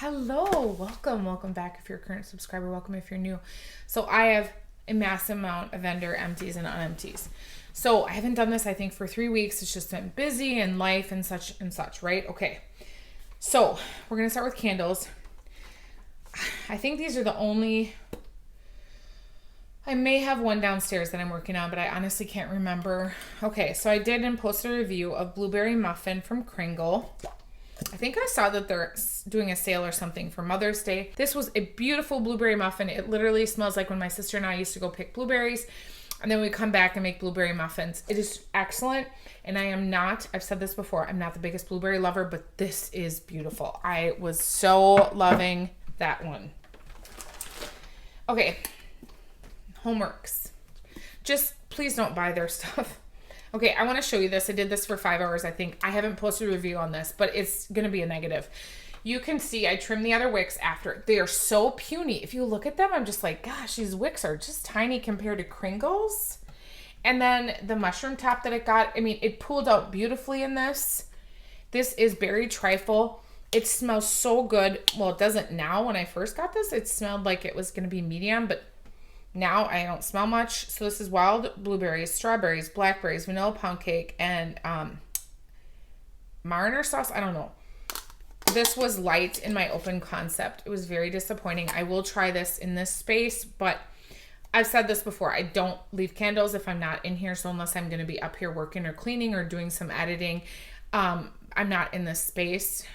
Hello, welcome back if you're a current subscriber, welcome if you're new. So I have a massive amount of vendor empties and un-empties. So I haven't done this, I think, for 3 weeks. It's just been busy and life and such, right? Okay, so we're gonna start with candles. I think these are the only, I may have one downstairs that I'm working on, but I honestly can't remember. Okay, so I did and posted a review of Blueberry Muffin from Kringle. I think I saw that they're doing a sale or something for Mother's Day. This was a beautiful blueberry muffin. It literally smells like when my sister and I used to go pick blueberries and then we come back and make blueberry muffins. It is excellent. And I am not, I've said this before, I'm not the biggest blueberry lover, but this is beautiful. I was so loving that one. Okay, homeworks. Just please don't buy their stuff. Okay, I want to show you this. I did this for 5 hours, I think. I haven't posted a review on this, but it's going to be a negative. You can see I trimmed the other wicks after. They are so puny. If you look at them, I'm just like, gosh, these wicks are just tiny compared to Kringle's. And then the mushroom top that it got, I mean, it pulled out beautifully in this. This is berry trifle. It smells so good. Well, it doesn't now. When I first got this, it smelled like it was going to be medium, but now I don't smell much. So this is wild blueberries, strawberries, blackberries, vanilla pound cake, and marinara sauce. I don't know. This was light in my open concept. It was very disappointing. I will try this in this space, but I've said this before. I don't leave candles if I'm not in here. So unless I'm going to be up here working or cleaning or doing some editing, I'm not in this space.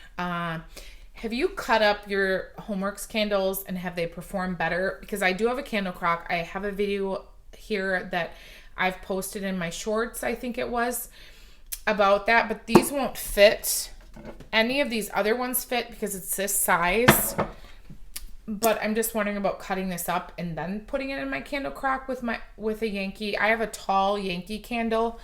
Have you cut up your Homeworks candles and have they performed better? Because I do have a candle crock. I have a video here that I've posted in my shorts, I think it was, about that. But these won't fit. Any of these other ones fit because it's this size. But I'm just wondering about cutting this up and then putting it in my candle crock with a Yankee. I have a tall Yankee candle.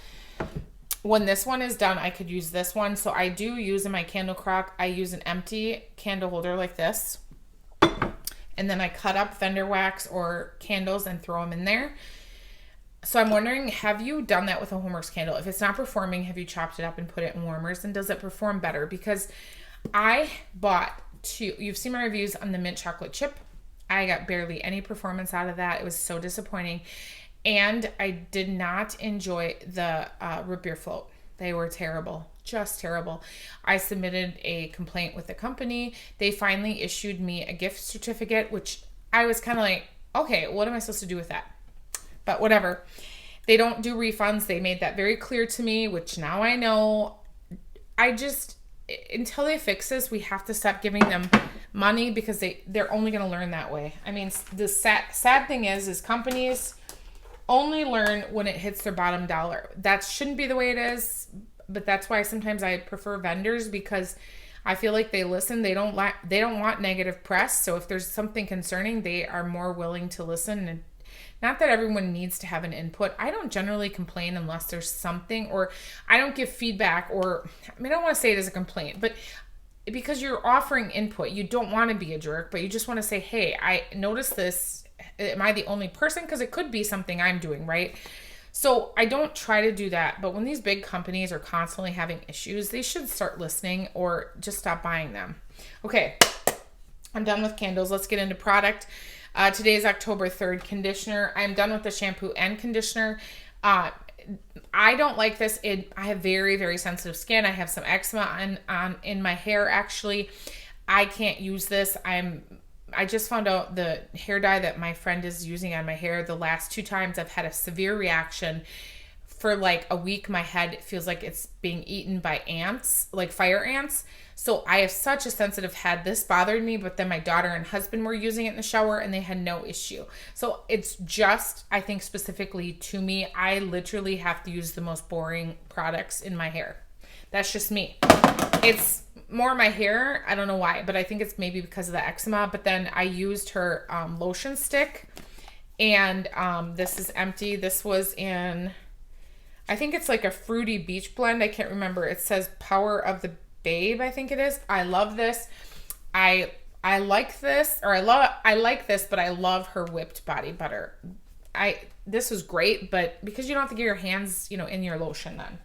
When this one is done, I could use this one. So I do use in my candle crock, I use an empty candle holder like this. And then I cut up vendor wax or candles and throw them in there. So I'm wondering, have you done that with a Homeworks candle? If it's not performing, have you chopped it up and put it in warmers? And does it perform better? Because I bought two, you've seen my reviews on the mint chocolate chip. I got barely any performance out of that. It was so disappointing. And I did not enjoy the root beer float. They were terrible, just terrible. I submitted a complaint with the company. They finally issued me a gift certificate, which I was kind of like, okay, what am I supposed to do with that? But whatever. They don't do refunds. They made that very clear to me, which now I know. Until they fix this, we have to stop giving them money because they're only going to learn that way. I mean, the sad thing is companies only learn when it hits their bottom dollar. That shouldn't be the way it is, but that's why sometimes I prefer vendors because I feel like they listen. They don't want negative press. So if there's something concerning, they are more willing to listen. And not that everyone needs to have an input. I don't generally complain unless there's something, or I don't give feedback, or I mean, I don't want to say it as a complaint, but because you're offering input, you don't want to be a jerk, but you just want to say, hey, I noticed this. Am I the only person? Because it could be something I'm doing, right? So I don't try to do that. But when these big companies are constantly having issues, they should start listening or just stop buying them. Okay, I'm done with candles. Let's get into product. Today is October 3rd. Conditioner. I'm done with the shampoo and conditioner. I don't like this. I have very, very sensitive skin. I have some eczema in my hair, actually. I can't use this. I just found out the hair dye that my friend is using on my hair. The last 2 times I've had a severe reaction. For like a week, my head feels like it's being eaten by ants, like fire ants. So I have such a sensitive head. This bothered me, but then my daughter and husband were using it in the shower and they had no issue. So it's just, I think specifically to me, I literally have to use the most boring products in my hair. That's just me. It's more my hair. I don't know why, but I think it's maybe because of the eczema. But then I used her lotion stick, and this is empty. This was in, I think it's like a fruity beach blend. I can't remember. It says Power of the Babe, I think it is. I love this. I like this, or I like this, but I love her whipped body butter. This was great, but because you don't have to get your hands, in your lotion then.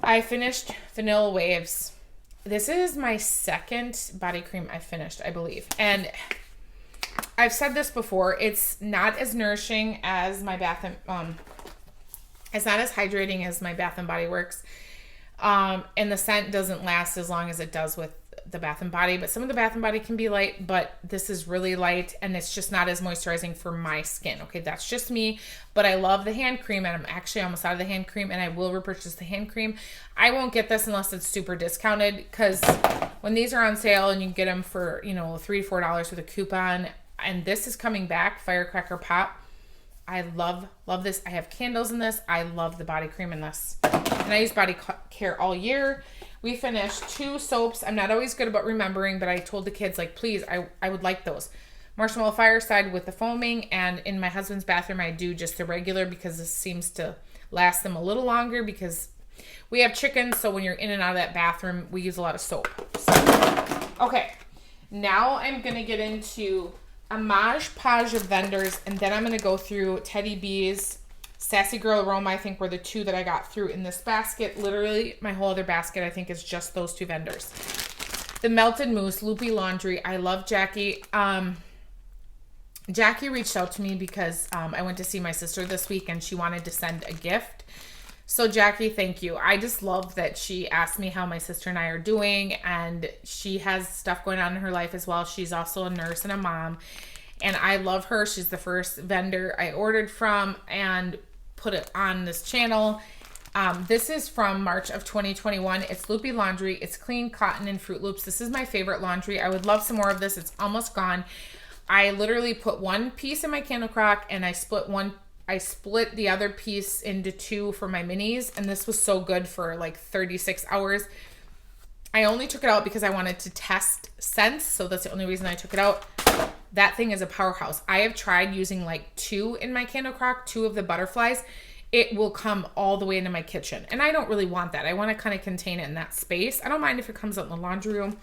I finished Vanilla Waves This is my second body cream I finished, I believe. And I've said this before, it's not as nourishing as my it's not as hydrating as my Bath and Body Works. And the scent doesn't last as long as it does with the Bath and Body, but some of the Bath and Body can be light, but this is really light and it's just not as moisturizing for my skin. Okay, that's just me, but I love the hand cream, and I'm actually almost out of the hand cream, and I will repurchase the hand cream. I won't get this unless it's super discounted, because when these are on sale and you can get them for, you know, $3 to $4 with a coupon, and this is coming back, Firecracker Pop. I love this. I have candles in this. I love the body cream in this. And I use body care all year. We finished 2 soaps. I'm not always good about remembering, but I told the kids, like, please, I would like those. Marshmallow Fireside with the foaming, and in my husband's bathroom, I do just the regular, because this seems to last them a little longer, because we have chickens, so when you're in and out of that bathroom, we use a lot of soap. So, okay, now I'm going to get into a Maj Podge of vendors, and then I'm going to go through Teddy B's, Sassy Girl Aroma. I think were the 2 that I got through in this basket. Literally, my whole other basket, I think, is just those 2 vendors. The Melted Mousse, Loopy Laundry. I love Jackie. Jackie reached out to me because I went to see my sister this week, and she wanted to send a gift. So Jackie, thank you. I just love that she asked me how my sister and I are doing, and she has stuff going on in her life as well. She's also a nurse and a mom, and I love her. She's the first vendor I ordered from and put it on this channel. This is from March of 2021. It's Loopy Laundry. It's clean cotton and Fruit Loops. This is my favorite laundry. I would love some more of this. It's almost gone. I literally put 1 piece in my candle crock, and I split the other piece into 2 for my minis, and this was so good for like 36 hours. I only took it out because I wanted to test scents, so that's the only reason I took it out. That thing is a powerhouse. I have tried using like 2 in my candle crock, 2 of the butterflies. It will come all the way into my kitchen, and I don't really want that. I want to kind of contain it in that space. I don't mind if it comes out in the laundry room,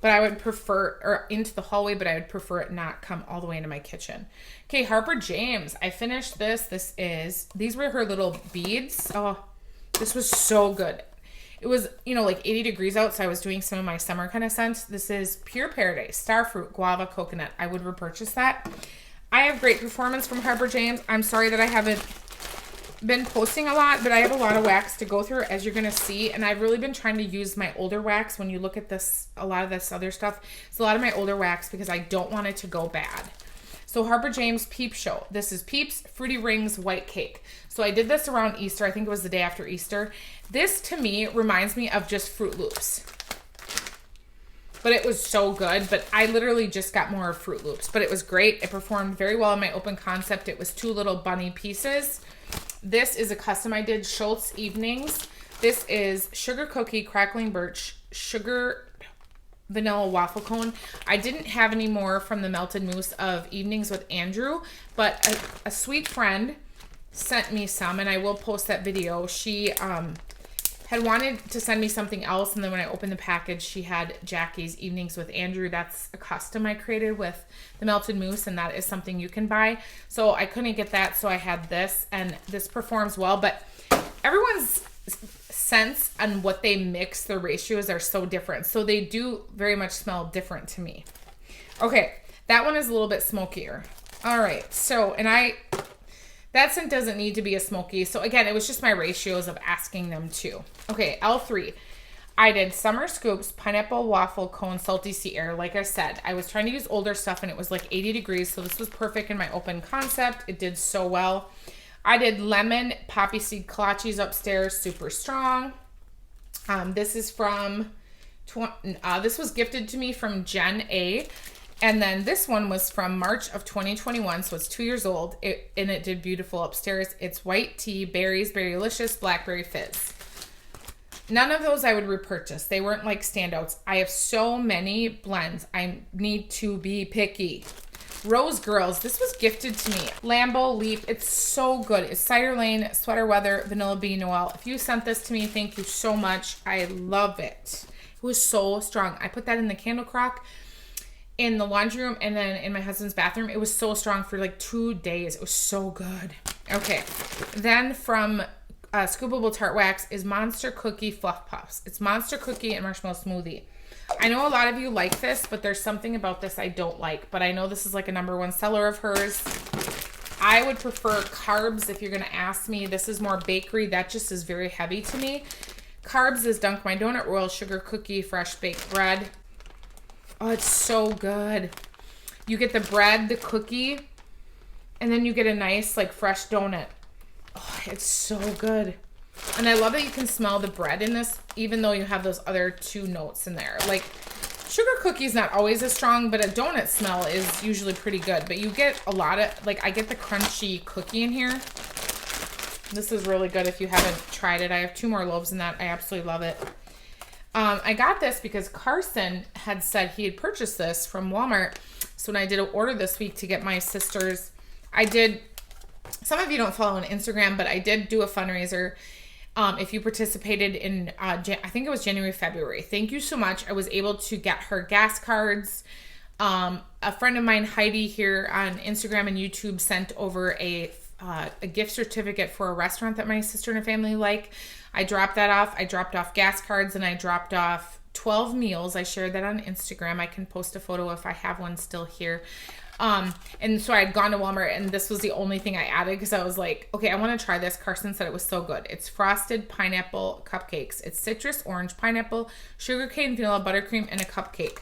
but I would prefer, or into the hallway, but I would prefer it not come all the way into my kitchen. Okay, Harper James. I finished this. These were her little beads. Oh, this was so good. It was, you know, like 80 degrees out, so I was doing some of my summer kind of scents. This is Pure Paradise, Starfruit, Guava, Coconut. I would repurchase that. I have great performance from Harper James. I'm sorry that I haven't been posting a lot, but I have a lot of wax to go through, as you're going to see, and I've really been trying to use my older wax. When you look at this, a lot of this other stuff, it's a lot of my older wax because I don't want it to go bad. So Harper James Peep Show. This is Peeps Fruity Rings White Cake. So I did this around Easter. I think it was the day after Easter. This, to me, reminds me of just Fruit Loops. But it was so good. But I literally just got more of Fruit Loops. But it was great. It performed very well in my open concept. It was 2 little bunny pieces. This is a custom I did, Schultz Evenings. This is Sugar Cookie, Crackling Birch, Sugar Vanilla Waffle Cone. I didn't have any more from the Melted Mousse of Evenings with Andrew, but a sweet friend sent me some, and I will post that video. She had wanted to send me something else, and then when I opened the package, she had Jackie's Evenings with Andrew. That's a custom I created with the Melted Mousse, and that is something you can buy. So I couldn't get that, so I had this, and this performs well, but everyone's scents and what they mix, the ratios are so different. So they do very much smell different to me. Okay, that one is a little bit smokier. All right, so, that scent doesn't need to be a smoky. So again, it was just my ratios of asking them to. Okay, L3. I did Summer Scoops, Pineapple Waffle Cone, Salty Sea Air. Like I said, I was trying to use older stuff, and it was like 80 degrees. So this was perfect in my open concept. It did so well. I did Lemon Poppy Seed Kolaches upstairs, super strong. This is from, this was gifted to me from Jen A. And then this one was from March of 2021, so it's 2 years old, and it did beautiful upstairs. It's white tea, berries, berrylicious, blackberry fizz. None of those I would repurchase. They weren't like standouts. I have so many blends. I need to be picky. Rose Girls, this was gifted to me. Lambo Leap, it's so good. It's Cider Lane, Sweater Weather, Vanilla Bean Noel. If you sent this to me, thank you so much. I love it. It was so strong. I put that in the candle crock, in the laundry room, and then in my husband's bathroom. It was so strong for like 2 days. It was so good. Okay. Then from scoopable tart wax is Monster Cookie Fluff Puffs. It's Monster Cookie and Marshmallow Smoothie. I know a lot of you like this, but there's something about this I don't like. But I know this is like a #1 seller of hers. I would prefer carbs if you're going to ask me. This is more bakery. That just is very heavy to me. Carbs is Dunk My Donut, Royal Sugar Cookie, Fresh Baked Bread. Oh, it's so good. You get the bread, the cookie, and then you get a nice like fresh donut. Oh, it's so good. And I love that you can smell the bread in this, even though you have those other 2 notes in there. Like, sugar cookie's not always as strong, but a donut smell is usually pretty good. But you get a lot of, like, I get the crunchy cookie in here. This is really good if you haven't tried it. I have 2 more loaves in that. I absolutely love it. I got this because Carson had said he had purchased this from Walmart. So when I did an order this week to get my sisters, some of you don't follow on Instagram, but I did do a fundraiser. If you participated in, I think it was January, February. Thank you so much. I was able to get her gas cards. A friend of mine, Heidi, here on Instagram and YouTube, sent over a gift certificate for a restaurant that my sister and her family like. I dropped that off. I dropped off gas cards and I dropped off 12 meals. I shared that on Instagram. I can post a photo if I have one still here. And so I had gone to Walmart and this was the only thing I added because I was like, okay, I want to try this. Carson said it was so good. It's frosted pineapple cupcakes. It's citrus, orange, pineapple, sugar cane, vanilla, buttercream, and a cupcake.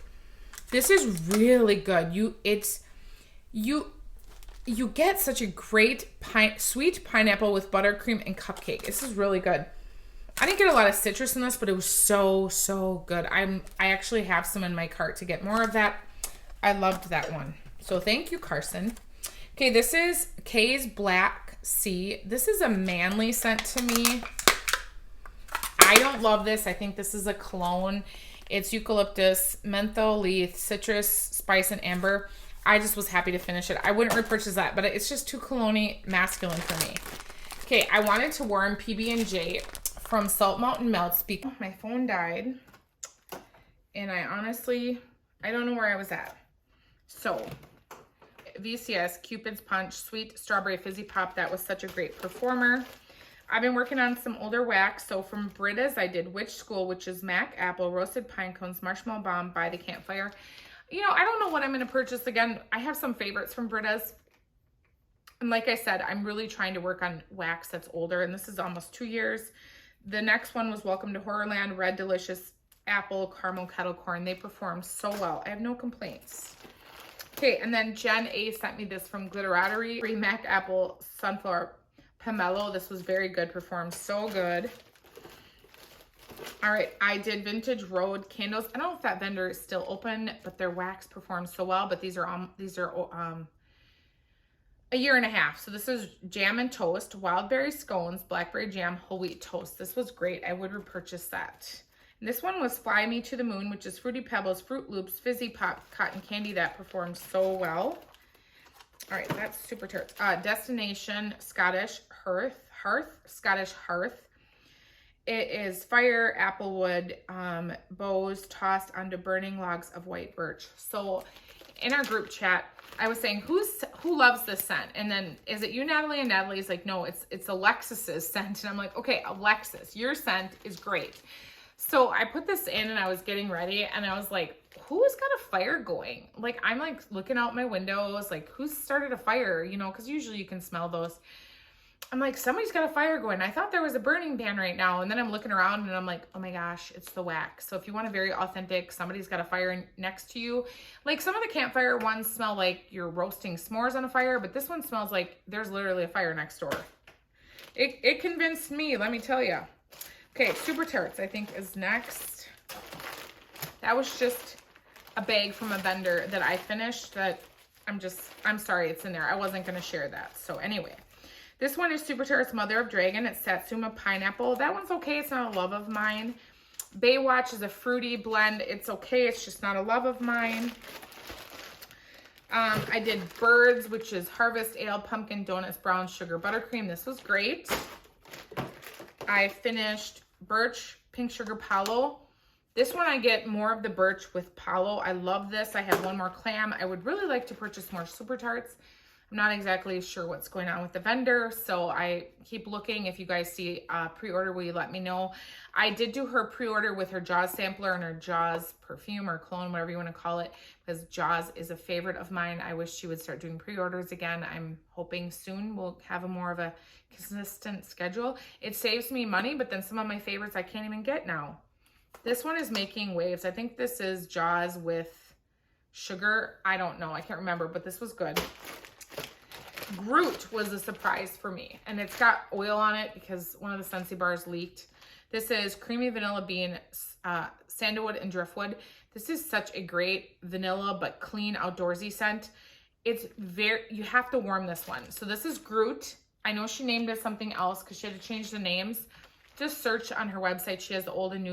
This is really good. You get such a great sweet pineapple with buttercream and cupcake. This is really good. I didn't get a lot of citrus in this, but it was so, so good. I actually have some in my cart to get more of that. I loved that one. So thank you, Carson. Okay, this is Kay's Black Sea. This is a manly scent to me. I don't love this. I think this is a cologne. It's eucalyptus, menthol, leaf, citrus, spice, and amber. I just was happy to finish it. I wouldn't repurchase that, but it's just too cologne-y masculine for me. Okay, I wanted to warm PB&J from Salt Mountain Melts because my phone died. And I don't know where I was at. So, VCS, Cupid's Punch, Sweet Strawberry Fizzy Pop. That was such a great performer. I've been working on some older wax. So from Britta's, I did Witch School, which is Mac Apple, Roasted Pine Cones, Marshmallow Bomb by the Campfire. You know, I don't know what I'm going to purchase again. I have some favorites from Britta's. And like I said, I'm really trying to work on wax that's older. And this is almost 2 years. The next one was Welcome to Horrorland, Red Delicious Apple Caramel Kettle Corn. They performed so well. I have no complaints. Okay, and then Jen A sent me this from Glitterati, Mac Apple Sunflower Pomelo. This was very good, performed so good. All right, I did Vintage Road candles. I don't know if that vendor is still open, but their wax performed so well. But these are a year and a half. So this is Jam and Toast, Wildberry Scones, Blackberry Jam, Whole Wheat Toast. This was great. I would repurchase that. And this one was Fly Me to the Moon, which is Fruity Pebbles, Fruit Loops, Fizzy Pop, Cotton Candy. That performed so well. All right, that's Super Tarts. Destination Scottish Hearth, Scottish Hearth. It is fire, applewood, boughs tossed onto burning logs of white birch. So in our group chat, I was saying, who loves this scent? And then, is it you, Natalie? And Natalie's like, no, it's Alexis's scent. And I'm like, okay, Alexis, your scent is great. So I put this in and I was getting ready and I was like, who's got a fire going? Like, I'm like looking out my windows, like who's started a fire, you know, because usually you can smell those. I'm like, somebody's got a fire going. I thought there was a burning ban right now. And then I'm looking around and I'm like, oh my gosh, it's the wax. So if you want a very authentic, somebody's got a fire next to you. Like some of the campfire ones smell like you're roasting s'mores on a fire, but this one smells like there's literally a fire next door. It convinced me, let me tell you. Okay, Super Tarts, I think, is next. That was just a bag from a vendor that I finished that I'm sorry it's in there. I wasn't going to share that. So anyway, this one is Super Tarts Mother of Dragon. It's Satsuma Pineapple. That one's okay. It's not a love of mine. Baywatch is a fruity blend. It's okay. It's just not a love of mine. I did Birds, which is Harvest Ale, Pumpkin Donuts, Brown Sugar Buttercream. This was great. I finished Birch Pink Sugar Palo. This one I get more of the birch with Palo. I love this. I have one more clam. I would really like to purchase more Super Tarts. I'm not exactly sure what's going on with the vendor, so I keep looking. If you guys see pre-order, will you let me know? I did do her pre-order with her Jaws sampler and her Jaws perfume or cologne, whatever you want to call it, because Jaws is a favorite of mine. I wish she would start doing pre-orders again. I'm hoping soon we'll have a more of a consistent schedule. It saves me money, but then some of my favorites I can't even get now. This one is making waves. I think this is Jaws with sugar. I don't know. I can't remember, but this was good. Groot was a surprise for me, and it's got oil on it because one of the Scentsy bars leaked. This is creamy vanilla bean, sandalwood and driftwood. This is such a great vanilla but clean outdoorsy scent. It's very, you have to warm this one. So this is Groot. I know she named it something else because she had to change the names. Just search on her website. She has the old and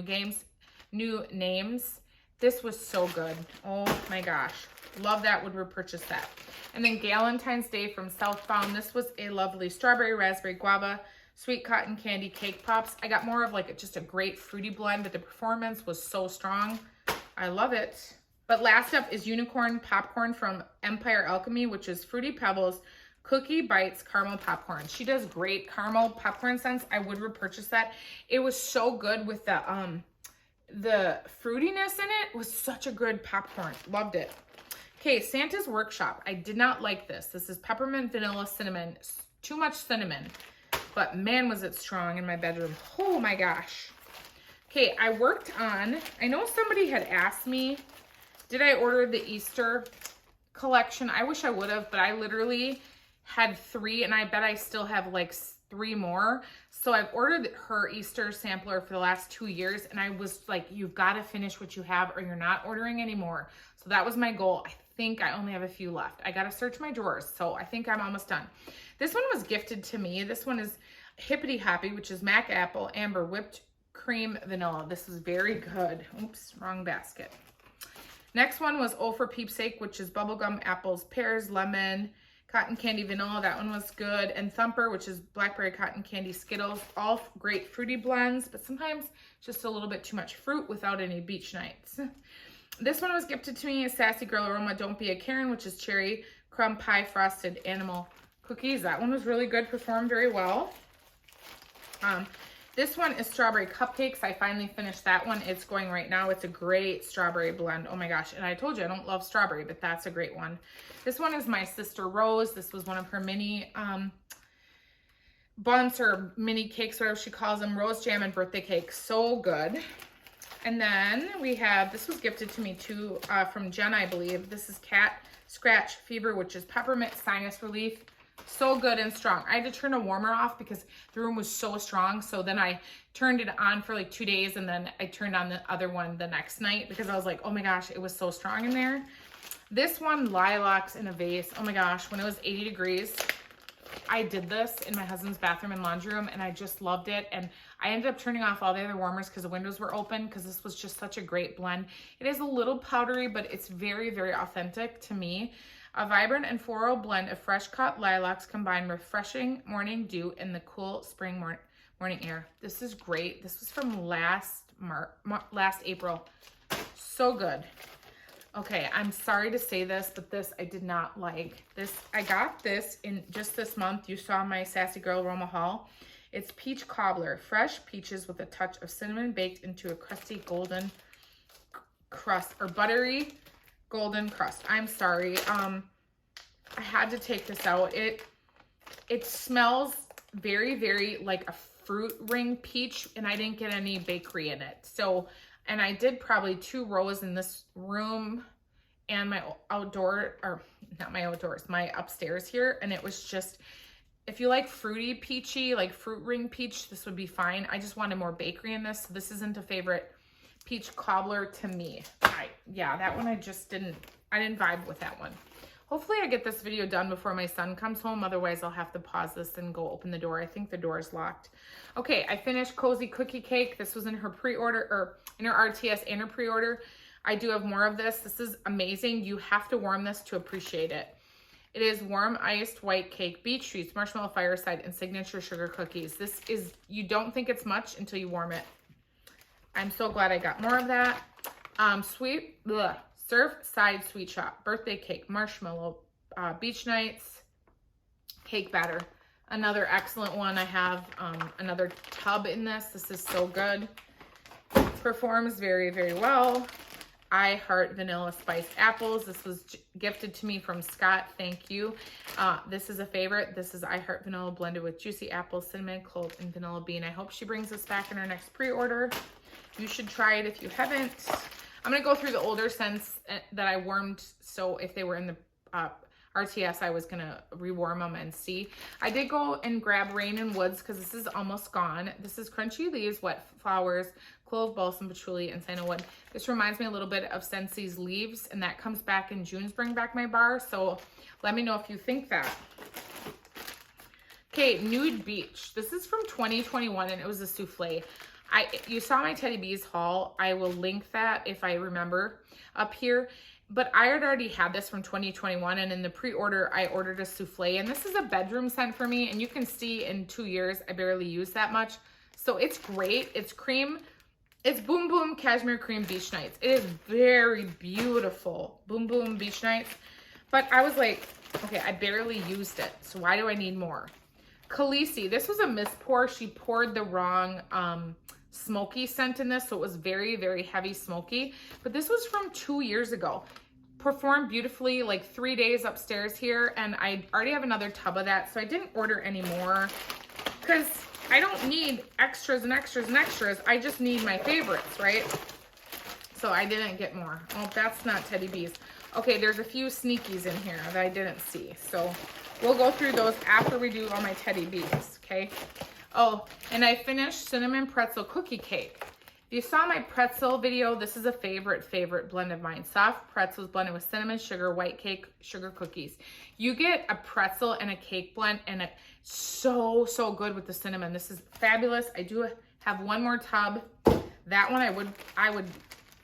new names. This was so good. Oh my gosh. Love that, would repurchase that. And then Galentine's Day from Southbound. This was a lovely strawberry, raspberry, guava, sweet cotton candy cake pops. I got more of like just a great fruity blend, but the performance was so strong. I love it. But last up is Unicorn Popcorn from Empire Alchemy, which is Fruity Pebbles, Cookie Bites, Caramel Popcorn. She does great caramel popcorn scents. I would repurchase that. It was so good with the fruitiness in it. Was such a good popcorn. Loved it. Okay, Santa's Workshop. I did not like this. This is peppermint, vanilla, cinnamon. Too much cinnamon. But man, was it strong in my bedroom. Oh my gosh. Okay, I worked on, I know somebody had asked me, did I order the Easter collection? I wish I would have, but I literally had 3, and I bet I still have like 3 more. So I've ordered her Easter sampler for the last 2 years, and I was like, you've got to finish what you have or you're not ordering anymore. So that was my goal. I think I only have a few left. I got to search my drawers, so I think I'm almost done. This one was gifted to me. This one is Hippity Happy, which is Mac Apple, Amber, Whipped Cream, Vanilla. This is very good. Oops, wrong basket. Next one was Oh for Peep's Sake, which is bubblegum, apples, pears, lemon, cotton candy, vanilla. That one was good. And Thumper, which is blackberry, cotton candy, Skittles. All great fruity blends, but sometimes just a little bit too much fruit without any beach nights. This one was gifted to me, Sassy Girl Aroma Don't Be a Karen, which is cherry crumb pie frosted animal cookies. That one was really good, performed very well. This one is Strawberry Cupcakes. I finally finished that one. It's going right now. It's a great strawberry blend. Oh my gosh. And I told you I don't love strawberry, but that's a great one. This one is My Sister Rose. This was one of her mini buns or mini cakes, whatever she calls them. Rose jam and birthday cake. So good. And then we have, this was gifted to me too from Jen, I believe. This is Cat Scratch Fever, which is peppermint sinus relief. So good and strong. I had to turn a warmer off because the room was so strong. So then I turned it on for like 2 days, and then I turned on the other one the next night because I was like, oh my gosh, it was so strong in there. This one, Lilacs in a Vase. Oh my gosh, when it was 80 degrees, I did this in my husband's bathroom and laundry room, and I just loved it. And I ended up turning off all the other warmers because the windows were open because this was just such a great blend. It is a little powdery, but it's very, very authentic to me. A vibrant and floral blend of fresh cut lilacs combined with refreshing morning dew in the cool spring morning air. This is great. This was from last April. So good. Okay, I'm sorry to say this, but this I did not like. This I got this in just this month. You saw my Sassy Girl Aroma haul. It's peach cobbler, fresh peaches with a touch of cinnamon baked into a crusty golden crust or buttery golden crust. I'm sorry. I had to take this out. It smells very, very like a fruit ring peach, and I didn't get any bakery in it. So, and I did probably 2 rows in this room and my outdoor, or not my outdoors, my upstairs here. And it was just, if you like fruity peachy, like fruit ring peach, this would be fine. I just wanted more bakery in this. So this isn't a favorite peach cobbler to me. Yeah, that one I didn't vibe with that one. Hopefully I get this video done before my son comes home. Otherwise I'll have to pause this and go open the door. I think the door is locked. Okay, I finished Cozy Cookie Cake. This was in her pre-order, or in her RTS and her pre-order. I do have more of this. This is amazing. You have to warm this to appreciate it. It is warm iced white cake, beach treats, marshmallow fireside, and signature sugar cookies. This is, you don't think it's much until you warm it. I'm so glad I got more of that. Surf Side Sweet Shop, birthday cake, marshmallow, beach nights, Cake batter. Another excellent one. I have another tub in this. This is so good. Performs very, very well. I heart vanilla spiced apples. This was gifted to me from Scott. Thank you. This is a favorite. This is I Heart Vanilla blended with juicy apples, cinnamon, clove, and vanilla bean. I hope she brings this back in her next pre-order. You should try it if you haven't. I'm going to go through the older scents that I warmed. So if they were in the RTS, I was going to rewarm them and see. I did go and grab Rain and Woods because this is almost gone. This is Crunchy Leaves, Wet Flowers, Clove, Balsam, Patchouli, and Sandalwood. This reminds me a little bit of Scentsey's Leaves, and that comes back in June's Bring Back My Bar. So let me know if you think that. Okay, Nude Beach. This is from 2021, and it was a souffle. You saw my Teddy Bees haul. I will link that if I remember up here. But I had already had this from 2021, and in the pre-order, I ordered a souffle, and this is a bedroom scent for me, and you can see in 2 years, I barely use that much. So it's great. It's cream. It's Boom Boom Cashmere Cream Beach Nights. It is very beautiful. Boom Boom Beach Nights. But I was like, okay, I barely used it, so why do I need more? Khaleesi. This was a mispour. She poured the wrong smoky scent in this, so it was very, very heavy smoky. But this was from 2 years ago. Performed beautifully, like 3 days upstairs here, and I already have another tub of that, so I didn't order any more because I don't need extras and extras and extras. I just need my favorites, right? So I didn't get more. Oh, that's not Teddy Bees. Okay, there's a few sneakies in here that I didn't see, so we'll go through those after we do all my Teddy Bees, okay? Oh, and I finished cinnamon pretzel cookie cake. If you saw my pretzel video, this is a favorite blend of mine. Soft pretzels blended with cinnamon, sugar, white cake, sugar cookies. You get a pretzel and a cake blend, and it's so, so good with the cinnamon. This is fabulous. I do have one more tub. That one I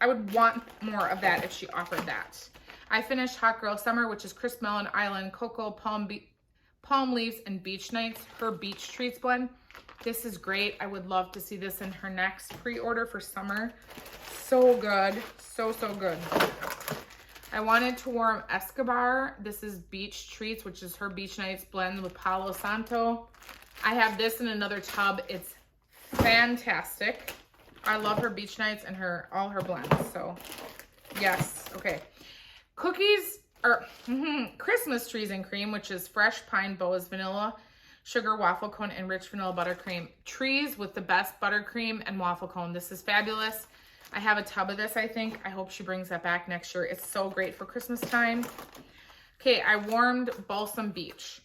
would want more of that if she offered that. I finished Hot Girl Summer, which is Crisp Melon, Island, Cocoa, Palm Leaves, and Beach Nights. Her Beach Treats blend. This is great. I would love to see this in her next pre-order for summer. So good. So, so good. I wanted to warm Escobar. This is Beach Treats, which is her Beach Nights blend with Palo Santo. I have this in another tub. It's fantastic. I love her Beach Nights and all her blends. So, yes. Okay. Cookies or Christmas Trees and Cream, which is Fresh Pine Bows Vanilla, Sugar Waffle Cone, and Rich Vanilla Buttercream. Trees with the best buttercream and waffle cone. This is fabulous. I have a tub of this, I think. I hope she brings that back next year. It's so great for Christmas time. Okay, I warmed Balsam Beach.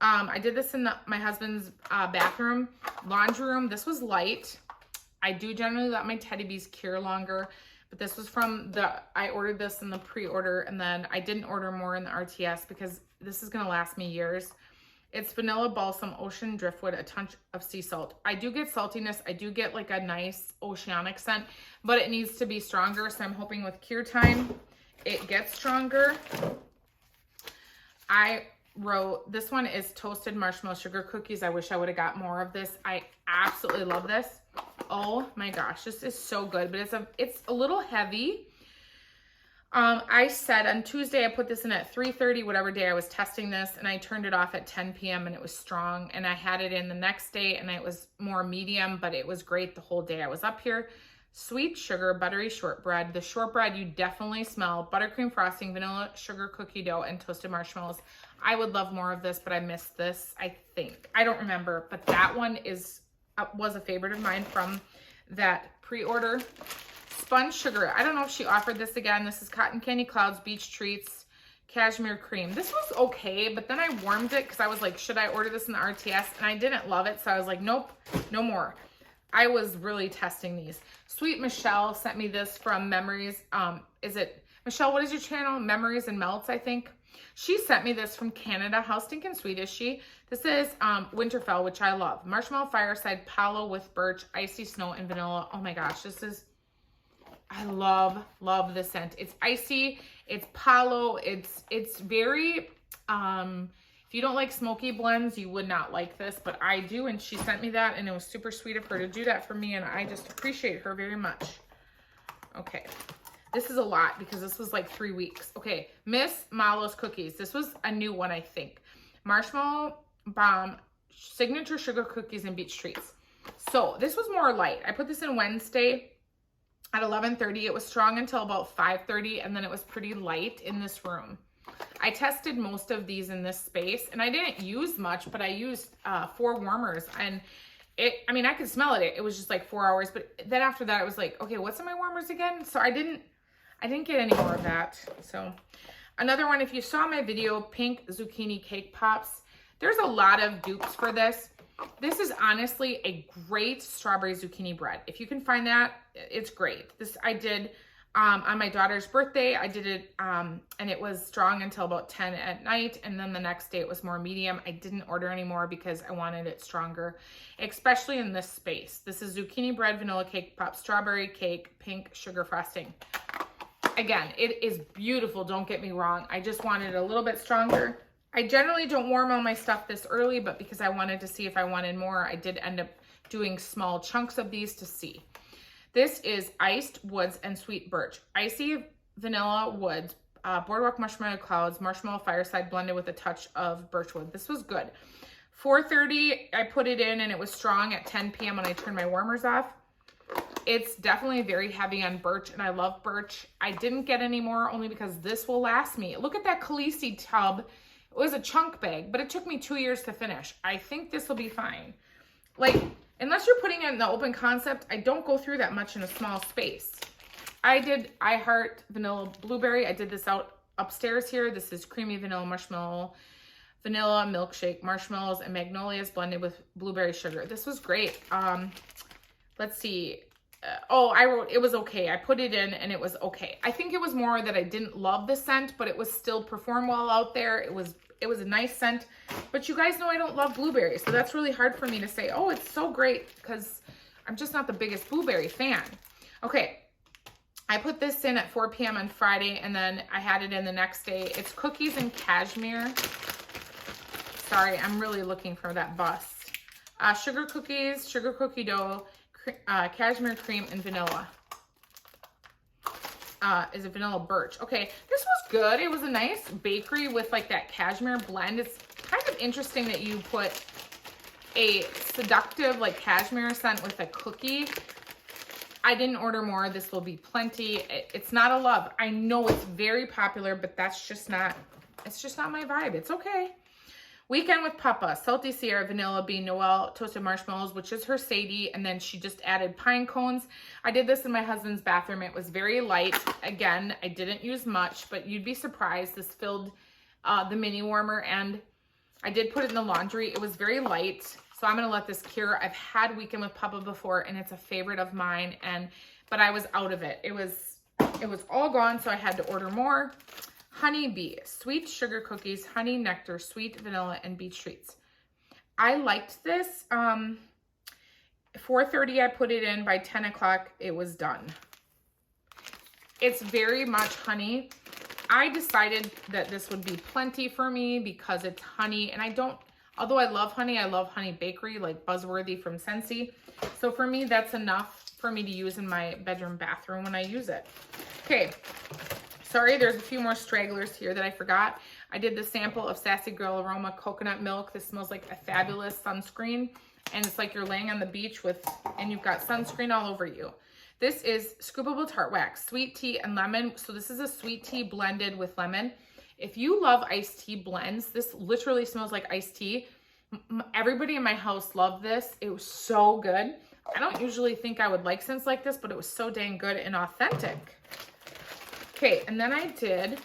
I did this in my husband's bathroom, laundry room. This was light. I do generally let my Teddy Bees cure longer, but this was I ordered this in the pre-order, and then I didn't order more in the RTS because this is gonna last me years. It's vanilla balsam, ocean driftwood, a touch of sea salt. I do get saltiness. I do get like a nice oceanic scent, but it needs to be stronger. So I'm hoping with cure time, it gets stronger. I wrote, this one is toasted marshmallow sugar cookies. I wish I would have got more of this. I absolutely love this. Oh my gosh, this is so good, but it's a little heavy. I said on Tuesday, I put this in at 3:30, whatever day I was testing this, and I turned it off at 10 p.m. and it was strong, and I had it in the next day and it was more medium, but it was great the whole day I was up here. Sweet sugar, buttery shortbread. The shortbread you definitely smell. Buttercream frosting, vanilla sugar cookie dough, and toasted marshmallows. I would love more of this, but I missed this, I think. I don't remember, but that one was a favorite of mine from that pre-order. Sponge sugar. I don't know if she offered this again. This is Cotton Candy Clouds Beach Treats Cashmere Cream. This was okay, but then I warmed it because I was like, should I order this in the RTS? And I didn't love it, so I was like, nope, no more. I was really testing these. Sweet Michelle sent me this from Memories. Is it, Michelle, what is your channel? Memories and Melts, I think. She sent me this from Canada. How stinking sweet is she? This is Winterfell, which I love. Marshmallow Fireside, Palo with Birch, Icy Snow, and Vanilla. Oh my gosh, this is... I love the scent. It's icy, it's Palo, it's very, if you don't like smoky blends, you would not like this, but I do, and she sent me that, and it was super sweet of her to do that for me, and I just appreciate her very much. Okay, this is a lot because this was like 3 weeks. Okay, Miss Malo's Cookies. This was a new one, I think. Marshmallow signature sugar cookies and beach treats. So this was more light. I put this in Wednesday at 11:30. It was strong until about 5:30, and then it was pretty light in this room. I tested most of these in this space, and I didn't use much, but I used 4 warmers, and I mean, I could smell it. It was just like 4 hours, but then after that, it was like, okay, what's in my warmers again? So I didn't get any more of that. So another one, if you saw my video, pink zucchini cake pops. There's a lot of dupes for this. This is honestly a great strawberry zucchini bread. If you can find that, it's great. This I did on my daughter's birthday. I did it and it was strong until about 10 at night. And then the next day it was more medium. I didn't order anymore because I wanted it stronger, especially in this space. This is zucchini bread, vanilla cake pop, strawberry cake, pink sugar frosting. Again, it is beautiful. Don't get me wrong. I just wanted it a little bit stronger. I generally don't warm all my stuff this early, but because I wanted to see if I wanted more, I did end up doing small chunks of these to see. This is iced woods and sweet birch. Icy vanilla woods, boardwalk marshmallow clouds, marshmallow fireside blended with a touch of birchwood. This was good. 4:30, I put it in and it was strong at 10 p.m. when I turned my warmers off. It's definitely very heavy on birch, and I love birch. I didn't get any more only because this will last me. Look at that Khaleesi tub. It was a chunk bag, but it took me 2 years to finish. I think this will be fine. Like, unless you're putting it in the open concept, I don't go through that much in a small space. I did I Heart Vanilla Blueberry. I did this out upstairs here. This is creamy vanilla marshmallow, vanilla milkshake, marshmallows, and magnolias blended with blueberry sugar. This was great. Let's see. I wrote it was okay. I put it in and it was okay. I think it was more that I didn't love the scent, but it was still performed well out there. It was a nice scent, but you guys know I don't love blueberries, so that's really hard for me to say, oh, it's so great, because I'm just not the biggest blueberry fan. Okay, I put this in at 4 p.m. on Friday, and then I had it in the next day. It's cookies and cashmere. Sorry, I'm really looking for that bust. Sugar cookies, sugar cookie dough, cashmere cream, and vanilla. Is a vanilla birch. Okay, this was good. It was a nice bakery with like that cashmere blend. It's kind of interesting that you put a seductive like cashmere scent with a cookie. I didn't order more. This will be plenty. It's not a love. I know it's very popular, but that's just not, it's just not my vibe. It's okay. Weekend with Papa, Salty Sierra, Vanilla Bean, Noel, Toasted Marshmallows, which is her Sadie, and then she just added pine cones. I did this in my husband's bathroom. It was very light. Again, I didn't use much, but you'd be surprised. This filled the mini warmer, and I did put it in the laundry. It was very light, so I'm going to let this cure. I've had Weekend with Papa before, and it's a favorite of mine, but I was out of it. It was all gone, so I had to order more. Honey Bee, sweet sugar cookies, honey nectar, sweet vanilla, and beach treats. I liked this. 4:30 I put it in. By 10 o'clock it was done. It's very much honey. I decided that this would be plenty for me because it's honey, and although I love honey bakery like Buzzworthy from Scentsy. So for me, that's enough for me to use in my bedroom bathroom when I use it. Okay. Sorry, there's a few more stragglers here that I forgot. I did the sample of Sassy Girl Aroma Coconut Milk. This smells like a fabulous sunscreen. And it's like you're laying on the beach and you've got sunscreen all over you. This is Scoopable Tart Wax, sweet tea and lemon. So this is a sweet tea blended with lemon. If you love iced tea blends, this literally smells like iced tea. Everybody in my house loved this. It was so good. I don't usually think I would like scents like this, but it was so dang good and authentic. Okay, and then I did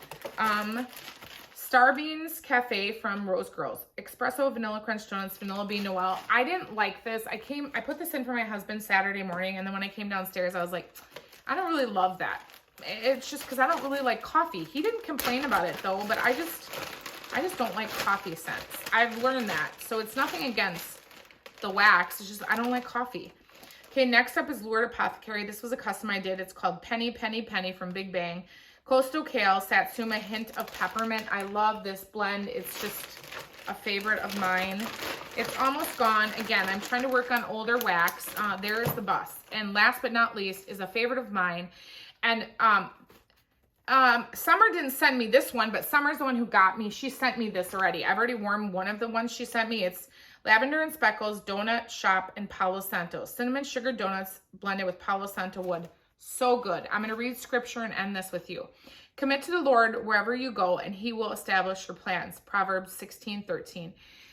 Starbeans Cafe from Rose Girls. Espresso, Vanilla Crunch Donuts, Vanilla Bean Noel. I didn't like this. I put this in for my husband Saturday morning, and then when I came downstairs, I was like, I don't really love that. It's just because I don't really like coffee. He didn't complain about it though, but I just don't like coffee scents. I've learned that. So it's nothing against the wax. It's just I don't like coffee. Okay, next up is Lured Apothecary. This was a custom I did. It's called Penny Penny Penny from Big Bang. Coastal Kale, Satsuma, hint of peppermint. I love this blend. It's just a favorite of mine. It's almost gone. Again, I'm trying to work on older wax. There is the bust. And last but not least is a favorite of mine. And Summer didn't send me this one, but Summer's the one who got me. She sent me this already. I've already worn one of the ones she sent me. It's Lavender and Speckles, Donut Shop, and Palo Santo. Cinnamon sugar donuts blended with Palo Santo wood. So good. I'm going to read scripture and end this with you. Commit to the Lord wherever you go, and he will establish your plans. Proverbs 16:13.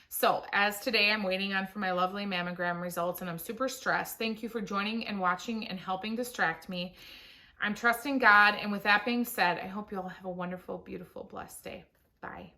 So, as today I'm waiting on for my lovely mammogram results, and I'm super stressed. Thank you for joining and watching and helping distract me. I'm trusting God, and with that being said, I hope you all have a wonderful, beautiful, blessed day. Bye.